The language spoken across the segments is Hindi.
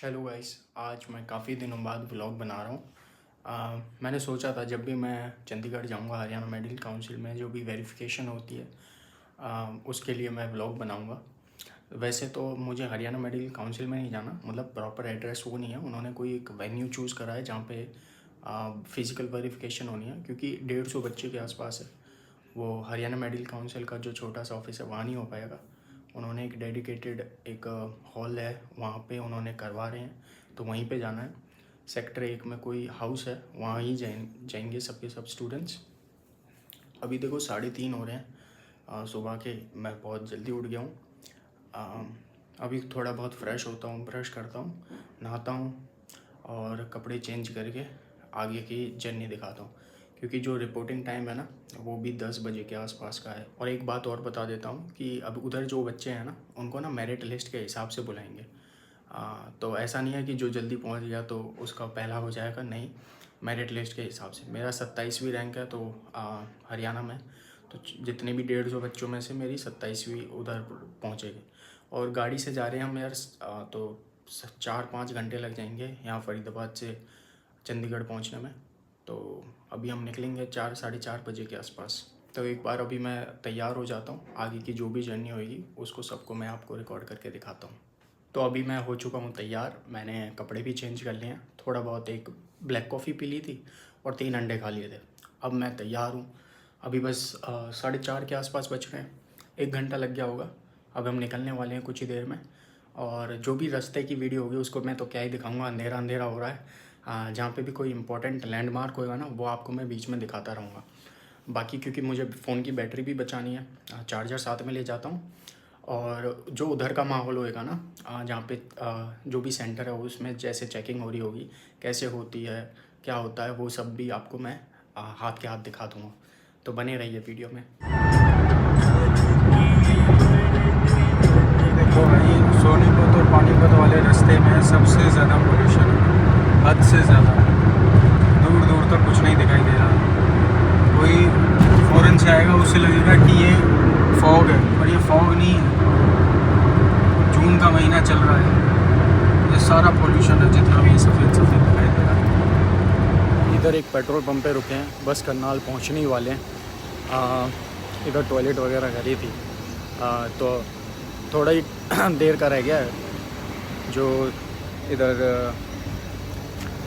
Hello guys. आज मैं काफ़ी दिनों बाद व्लॉग बना रहा हूँ। मैंने सोचा था जब भी मैं चंडीगढ़ जाऊँगा हरियाणा मेडिकल काउंसिल में जो भी वेरिफिकेशन होती है उसके लिए मैं व्लॉग बनाऊँगा। वैसे तो मुझे हरियाणा मेडिकल काउंसिल में नहीं जाना, मतलब प्रॉपर एड्रेस वो नहीं है। उन्होंने कोई एक वेन्यू चूज़ करा है जहाँ पे फ़िज़िकल वेरिफिकेशन होनी है, क्योंकि 150 बच्चे के आसपास है। वो हरियाणा मेडिकल काउंसिल का जो छोटा सा ऑफिस है वहाँ नहीं हो पाएगा। उन्होंने एक डेडिकेटेड एक हॉल है, वहाँ पे उन्होंने करवा रहे हैं, तो वहीं पे जाना है। सेक्टर 1 में कोई हाउस है, वहाँ ही जाएंगे सबके सब स्टूडेंट्स। अभी देखो 3:30 हो रहे हैं सुबह के। मैं बहुत जल्दी उठ गया हूँ। अभी थोड़ा बहुत फ्रेश होता हूँ, ब्रश करता हूँ, नहाता हूँ और कपड़े चेंज करके आगे की जर्नी दिखाता हूँ, क्योंकि जो रिपोर्टिंग टाइम है ना वो भी 10 बजे के आसपास का है। और एक बात और बता देता हूँ कि अब उधर जो बच्चे हैं ना उनको ना मेरिट लिस्ट के हिसाब से बुलाएंगे। तो ऐसा नहीं है कि जो जल्दी पहुँच गया तो उसका पहला हो जाएगा, नहीं, मेरिट लिस्ट के हिसाब से। मेरा 27वीं रैंक है तो हरियाणा में, तो जितने भी 150 बच्चों में से मेरी 27वीं उधर पहुँचेगी। और गाड़ी से जा रहे हैं हम यार, तो 4-5 घंटे लग जाएंगे यहाँ फरीदाबाद से चंडीगढ़ पहुँचने में। तो अभी हम निकलेंगे 4-4:30 बजे के आसपास। तो एक बार अभी मैं तैयार हो जाता हूँ, आगे की जो भी जर्नी होगी उसको सबको मैं आपको रिकॉर्ड करके दिखाता हूँ। तो अभी मैं हो चुका हूँ तैयार, मैंने कपड़े भी चेंज कर लिए हैं, थोड़ा बहुत एक ब्लैक कॉफ़ी पी ली थी और 3 अंडे खा लिए थे। अब मैं तैयार हूँ। अभी बस 4:30 के आसपास बज रहे हैं, 1 घंटा लग गया होगा। अब हम निकलने वाले हैं कुछ ही देर में। और जो भी रास्ते की वीडियो होगी उसको मैं तो क्या ही दिखाऊंगा, अंधेरा अंधेरा हो रहा है। जहाँ पे भी कोई इंपॉर्टेंट लैंडमार्क होगा ना वो आपको मैं बीच में दिखाता रहूँगा। बाकी क्योंकि मुझे फ़ोन की बैटरी भी बचानी है, चार्जर साथ में ले जाता हूँ। और जो उधर का माहौल होएगा ना, जहाँ पे जो भी सेंटर है उसमें जैसे चेकिंग हो रही होगी, कैसे होती है, क्या होता है, वो सब भी आपको मैं हाथ के हाथ दिखा दूँगा। तो बने रहिए वीडियो में। देखो भाई, सोनीपत और पानीपत वाले रास्ते में सबसे ज़्यादा पोल्यूशन है, हद से ज़्यादा। दूर दूर तक कुछ नहीं दिखाई दे रहा। कोई फ़ॉरेन से आएगा उससे लगेगा कि ये फॉग है, पर ये फॉग नहीं है। जून का महीना चल रहा है, ये सारा पोल्यूशन है जितना भी सफ़ेद सफ़ेद दिखाई दे रहा है। इधर एक पेट्रोल पंप पे रुके हैं, बस करनाल पहुंचने ही वाले हैं। इधर टॉयलेट वगैरह करी थी, तो थोड़ा ही देर का रह गया है। जो इधर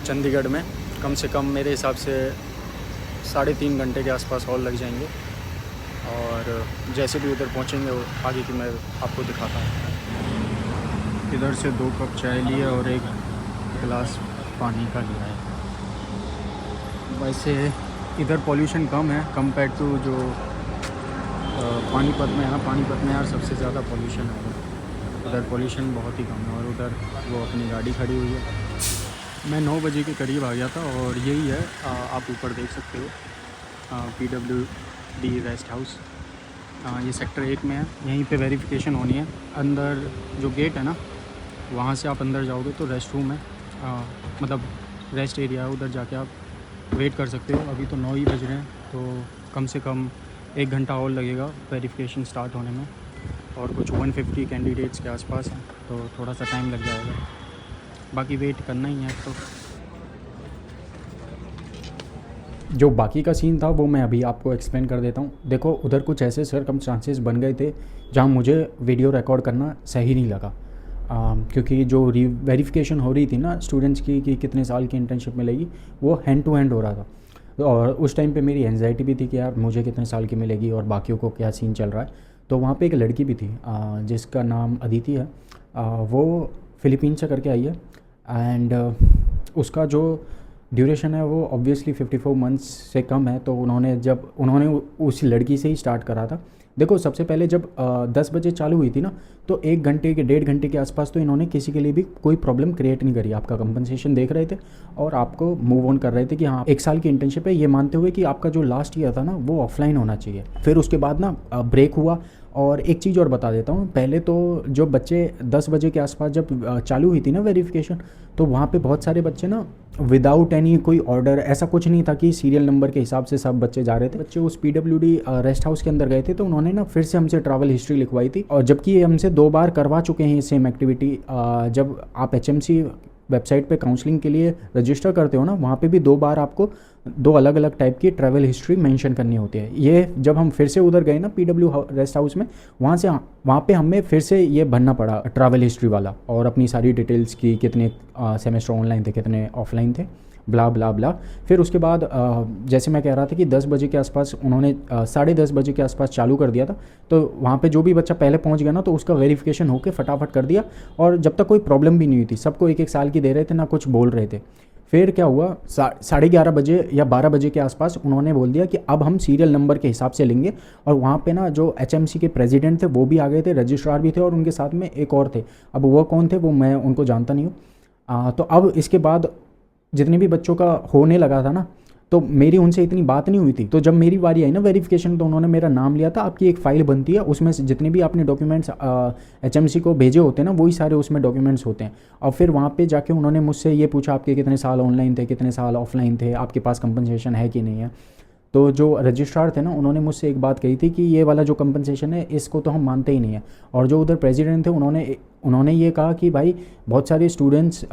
चंडीगढ़ में कम से कम मेरे हिसाब से 3.5 घंटे के आसपास और लग जाएंगे। और जैसे भी उधर पहुंचेंगे वो आगे की मैं आपको दिखाता हूँ। इधर से 2 कप चाय लिए और एक गिलास पानी का लिया है। वैसे इधर पॉल्यूशन कम है कंपेयर टू जो पानीपत में है ना। पानीपत में यार सबसे ज़्यादा पॉल्यूशन है उधर पॉल्यूशन बहुत ही कम है। और उधर वो अपनी गाड़ी खड़ी हुई है। मैं 9 बजे के करीब आ गया था और यही है, आप ऊपर देख सकते हो, PWD रेस्ट हाउस। ये सेक्टर 1 में है, यहीं पे वेरिफिकेशन होनी है। अंदर जो गेट है ना वहाँ से आप अंदर जाओगे तो रेस्ट रूम है, मतलब रेस्ट एरिया है, उधर जाके आप वेट कर सकते हो। अभी तो 9 ही बज रहे हैं, तो कम से कम 1 घंटा और लगेगा वेरिफिकेशन स्टार्ट होने में। और कुछ 150 कैंडिडेट्स के आसपास हैं, तो थोड़ा सा टाइम लग जाएगा। बाकी वेट करना ही है। तो जो बाकी का सीन था वो मैं अभी आपको एक्सप्लेन कर देता हूँ। देखो उधर कुछ ऐसे सर्कमस्टांसेस बन गए थे जहाँ मुझे वीडियो रिकॉर्ड करना सही नहीं लगा, क्योंकि जो वेरिफिकेशन हो रही थी ना स्टूडेंट्स की कि कितने साल की इंटर्नशिप मिलेगी, वो हैंड टू हैंड हो रहा था। और उस टाइम पे मेरी एंजाइटी भी थी कि यार मुझे कितने साल की मिलेगी और बाकियों को क्या सीन चल रहा है। तो वहाँ पे एक लड़की भी थी जिसका नाम अदिति है। वो फ़िलीपींस से करके आई है। एंड उसका जो ड्यूरेशन है वो ऑब्वियसली 54 मंथ्स से कम है। तो उन्होंने उस लड़की से ही स्टार्ट करा था। देखो सबसे पहले जब 10 बजे चालू हुई थी ना, तो 1 घंटे के 1.5 घंटे के आसपास तो इन्होंने किसी के लिए भी कोई प्रॉब्लम क्रिएट नहीं करी। आपका कंपनसेशन देख रहे थे और आपको मूव ऑन कर रहे थे कि हाँ 1 साल की इंटर्नशिप है, ये मानते हुए कि आपका जो लास्ट ईयर था ना वो ऑफलाइन होना चाहिए। फिर उसके बाद ना ब्रेक हुआ और एक चीज़ और बता देता हूँ, पहले तो जो बच्चे 10 बजे के आसपास जब चालू हुई थी ना वेरिफिकेशन, तो वहाँ पे बहुत सारे बच्चे ना विदाउट एनी कोई ऑर्डर, ऐसा कुछ नहीं था कि सीरियल नंबर के हिसाब से सब बच्चे जा रहे थे। बच्चे उस PWD रेस्ट हाउस के अंदर गए थे, तो उन्होंने ना फिर से हमसे ट्रैवल हिस्ट्री लिखवाई थी, और जबकि ये हमसे 2 बार करवा चुके हैं ये सेम एक्टिविटी। जब आप HMC वेबसाइट पे काउंसलिंग के लिए रजिस्टर करते हो ना, वहाँ पे भी 2 बार आपको 2 अलग अलग टाइप की ट्रैवल हिस्ट्री मेंशन करनी होती है। ये जब हम फिर से उधर गए ना PW रेस्ट हाउस में, वहाँ पे हमें फिर से ये भरना पड़ा ट्रैवल हिस्ट्री वाला, और अपनी सारी डिटेल्स की, कितने सेमेस्टर ऑनलाइन थे, कितने ऑफलाइन थे, ब्ला ब्ला ब्ला। फिर उसके बाद जैसे मैं कह रहा था कि 10 बजे के आसपास उन्होंने 10:30 बजे के आसपास चालू कर दिया था, तो वहाँ पे जो भी बच्चा पहले पहुँच गया ना, तो उसका वेरिफिकेशन होकर फटाफट कर दिया, और जब तक कोई प्रॉब्लम भी नहीं हुई थी, सबको 1-1 साल की दे रहे थे, ना कुछ बोल रहे थे। फिर क्या हुआ, 11:30 बजे या 12 बजे के आसपास उन्होंने बोल दिया कि अब हम सीरियल नंबर के हिसाब से लेंगे, और वहाँ पे ना जो HMC के प्रेसिडेंट थे वो भी आ गए थे, रजिस्ट्रार भी थे, और उनके साथ में एक और थे। अब वो कौन थे वो मैं उनको जानता नहीं हूँ। तो अब इसके बाद जितने भी बच्चों का होने लगा था ना, तो मेरी उनसे इतनी बात नहीं हुई थी। तो जब मेरी बारी आई ना वेरिफिकेशन, तो उन्होंने मेरा नाम लिया था, आपकी एक फ़ाइल बनती है, उसमें से जितने भी आपने डॉक्यूमेंट्स HMC को भेजे होते हैं ना, वही सारे उसमें डॉक्यूमेंट्स होते हैं। और फिर वहाँ पे जाके उन्होंने मुझसे ये पूछा, आपके कितने साल ऑनलाइन थे, कितने साल ऑफलाइन थे, आपके पास कंपनसेशन है कि नहीं है। तो जो रजिस्ट्रार थे ना, उन्होंने मुझसे एक बात कही थी कि ये वाला जो कंपनसेशन है, इसको तो हम मानते ही नहीं है। और जो उधर प्रेसिडेंट थे, उन्होंने ये कहा कि भाई बहुत सारे स्टूडेंट्स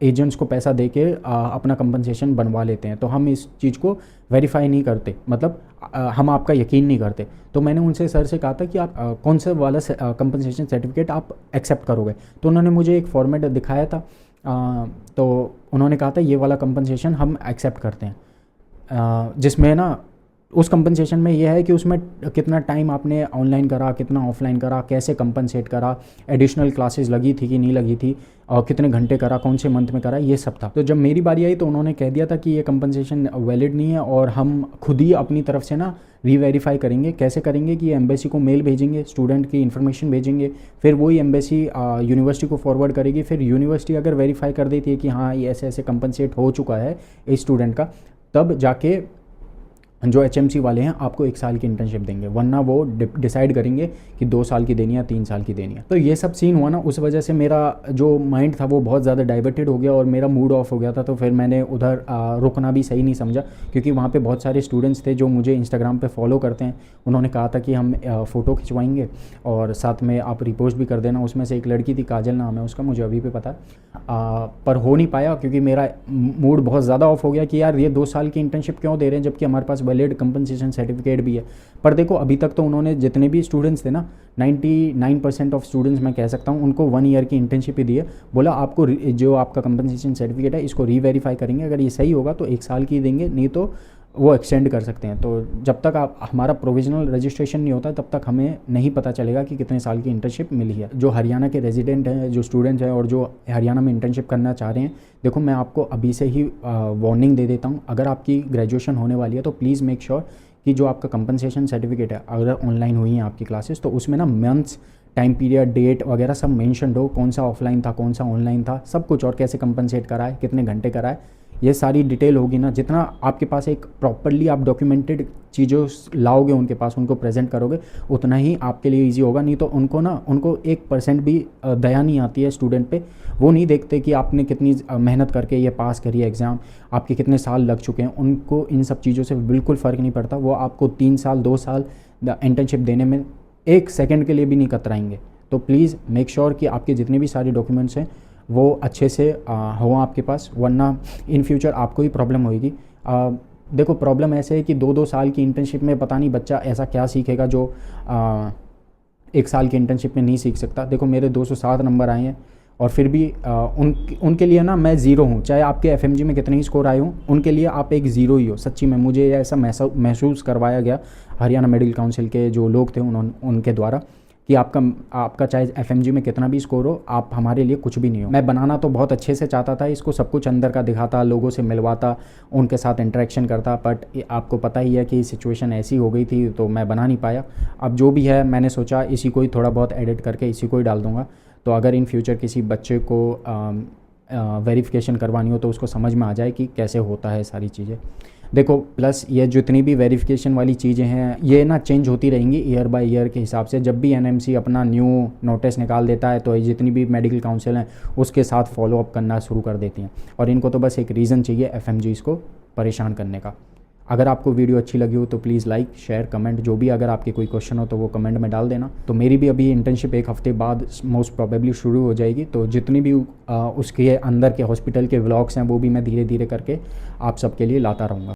एजेंट्स को पैसा दे के अपना कंपनसेशन बनवा लेते हैं, तो हम इस चीज़ को वेरीफाई नहीं करते, मतलब हम आपका यकीन नहीं करते। तो मैंने उनसे सर से कहा था कि आप कौन सा वाला कंपनसेशन सर्टिफिकेट आप एक्सेप्ट करोगे। तो उन्होंने मुझे एक फॉर्मेट दिखाया था, तो उन्होंने कहा था ये वाला कंपनसेशन हम एक्सेप्ट करते हैं, जिसमें ना उस कंपनसेशन में ये है कि उसमें कितना टाइम आपने ऑनलाइन करा, कितना ऑफलाइन करा, कैसे कंपनसेट करा, एडिशनल क्लासेस लगी थी कि नहीं लगी थी, और कितने घंटे करा, कौन से मंथ में करा, ये सब था। तो जब मेरी बारी आई तो उन्होंने कह दिया था कि ये कंपनसेशन वैलिड नहीं है, और हम खुद ही अपनी तरफ से ना रीवेरीफाई करेंगे। कैसे करेंगे कि एम्बेसी को मेल भेजेंगे, स्टूडेंट की इन्फॉर्मेशन भेजेंगे, फिर वही एम्बेसी यूनिवर्सिटी को फॉरवर्ड करेगी, फिर यूनिवर्सिटी अगर वेरीफाई कर देती है कि हाँ ये ऐसे ऐसे कंपनसेट हो चुका है इस स्टूडेंट का, तब जाके जो HMC वाले हैं आपको 1 साल की इंटर्नशिप देंगे, वरना वो डिसाइड करेंगे कि 2 साल की देनी है, 3 साल की देनी है। तो ये सब सीन हुआ ना, उस वजह से मेरा जो माइंड था वो बहुत ज़्यादा डाइवर्टेड हो गया, और मेरा मूड ऑफ हो गया था। तो फिर मैंने उधर रुकना भी सही नहीं समझा, क्योंकि वहाँ पे बहुत सारे स्टूडेंट्स थे जो मुझे इंस्टाग्राम पे फॉलो करते हैं। उन्होंने कहा था कि हम फ़ोटो खिंचवाएंगे और साथ में आप रिपोस्ट भी कर देना। उसमें से एक लड़की थी, काजल नाम है उसका, मुझे अभी भी पता है, पर हो नहीं पाया, क्योंकि मेरा मूड बहुत ज़्यादा ऑफ हो गया कि यार ये 2 साल की इंटर्नशिप क्यों दे रहे हैं, जबकि हमारे पास वैलिड कंपनसेशन सर्टिफिकेट भी है। पर देखो अभी तक तो उन्होंने जितने भी स्टूडेंट्स थे ना, 99% ऑफ स्टूडेंट्स मैं कह सकता हूँ, उनको 1 ईयर की इंटर्नशिप ही दी है। बोला आपको जो आपका कंपनसेशन सर्टिफिकेट है इसको रीवेरीफाई करेंगे, अगर ये सही होगा तो 1 साल की देंगे, नहीं तो वो एक्सटेंड कर सकते हैं। तो जब तक हमारा प्रोविजनल रजिस्ट्रेशन नहीं होता, तब तक हमें नहीं पता चलेगा कि कितने साल की इंटर्नशिप मिली है। जो हरियाणा के रेजिडेंट हैं, जो स्टूडेंट्स हैं, और जो हरियाणा में इंटर्नशिप करना चाह रहे हैं, देखो मैं आपको अभी से ही वार्निंग दे देता हूँ, अगर आपकी ग्रेजुएशन होने वाली है तो प्लीज़ मेक श्योर कि जो आपका कंपनसेशन सर्टिफिकेट है, अगर ऑनलाइन हुई हैं आपकी क्लासेस, तो उसमें ना मंथ्स, टाइम पीरियड, डेट वगैरह सब मेंशन हो, कौन सा ऑफलाइन था, कौन सा ऑनलाइन था, सब कुछ, और कैसे कंपनसेट करा है, कितने घंटे करा है, ये सारी डिटेल होगी ना। जितना आपके पास एक प्रॉपरली आप डॉक्यूमेंटेड चीज़ों लाओगे उनके पास, उनको प्रेजेंट करोगे, उतना ही आपके लिए ईजी होगा। नहीं तो उनको 1% भी दया नहीं आती है स्टूडेंट पे। वो नहीं देखते कि आपने कितनी मेहनत करके ये पास करी है एग्ज़ाम, आपके कितने साल लग चुके हैं, उनको इन सब चीज़ों से बिल्कुल फ़र्क नहीं पड़ता। वो आपको 3 साल 2 साल इंटर्नशिप देने में 1 सेकंड के लिए भी नहीं कतराएंगे। तो प्लीज़ मेक श्योर कि आपके जितने भी सारे डॉक्यूमेंट्स हैं वो अच्छे से हो आपके पास, वरना इन फ्यूचर आपको ही प्रॉब्लम होगी। देखो प्रॉब्लम ऐसे है कि 2-2 साल की इंटर्नशिप में पता नहीं बच्चा ऐसा क्या सीखेगा जो 1 साल की इंटर्नशिप में नहीं सीख सकता। देखो मेरे 207 नंबर आए हैं, और फिर भी उनके लिए ना मैं ज़ीरो हूँ। चाहे आपके FMG में कितने ही स्कोर आए हों, उनके लिए आप एक ज़ीरो ही हो। सच्ची में मुझे ऐसा महसूस करवाया गया हरियाणा मेडिकल काउंसिल के जो लोग थे उनके द्वारा, कि आपका चाहे FMG में कितना भी स्कोर हो, आप हमारे लिए कुछ भी नहीं हो। मैं बनाना तो बहुत अच्छे से चाहता था इसको, सब कुछ अंदर का दिखाता, लोगों से मिलवाता, उनके साथ इंटरेक्शन करता, बट आपको पता ही है कि सिचुएशन ऐसी हो गई थी, तो मैं बना नहीं पाया। अब जो भी है मैंने सोचा इसी को ही थोड़ा बहुत एडिट करके इसी को ही डाल दूँगा। तो अगर इन फ्यूचर किसी बच्चे को वेरिफिकेशन करवानी हो तो उसको समझ में आ जाए कि कैसे होता है सारी चीज़ें। देखो प्लस ये जितनी भी वेरिफिकेशन वाली चीज़ें हैं ये ना चेंज होती रहेंगी ईयर बाय ईयर के हिसाब से। जब भी एनएमसी अपना न्यू नोटिस निकाल देता है तो ये जितनी भी मेडिकल काउंसिल हैं उसके साथ फॉलो अप करना शुरू कर देती हैं, और इनको तो बस एक रीज़न चाहिए एफएमजीज़ को परेशान करने का। अगर आपको वीडियो अच्छी लगी हो तो प्लीज़ लाइक शेयर कमेंट, जो भी अगर आपके कोई क्वेश्चन हो तो वो कमेंट में डाल देना। तो मेरी भी अभी इंटर्नशिप एक हफ्ते बाद मोस्ट प्रोबेबली शुरू हो जाएगी, तो जितनी भी उसके अंदर के हॉस्पिटल के व्लॉग्स हैं वो भी मैं धीरे धीरे करके आप सबके लिए लाता रहूँगा।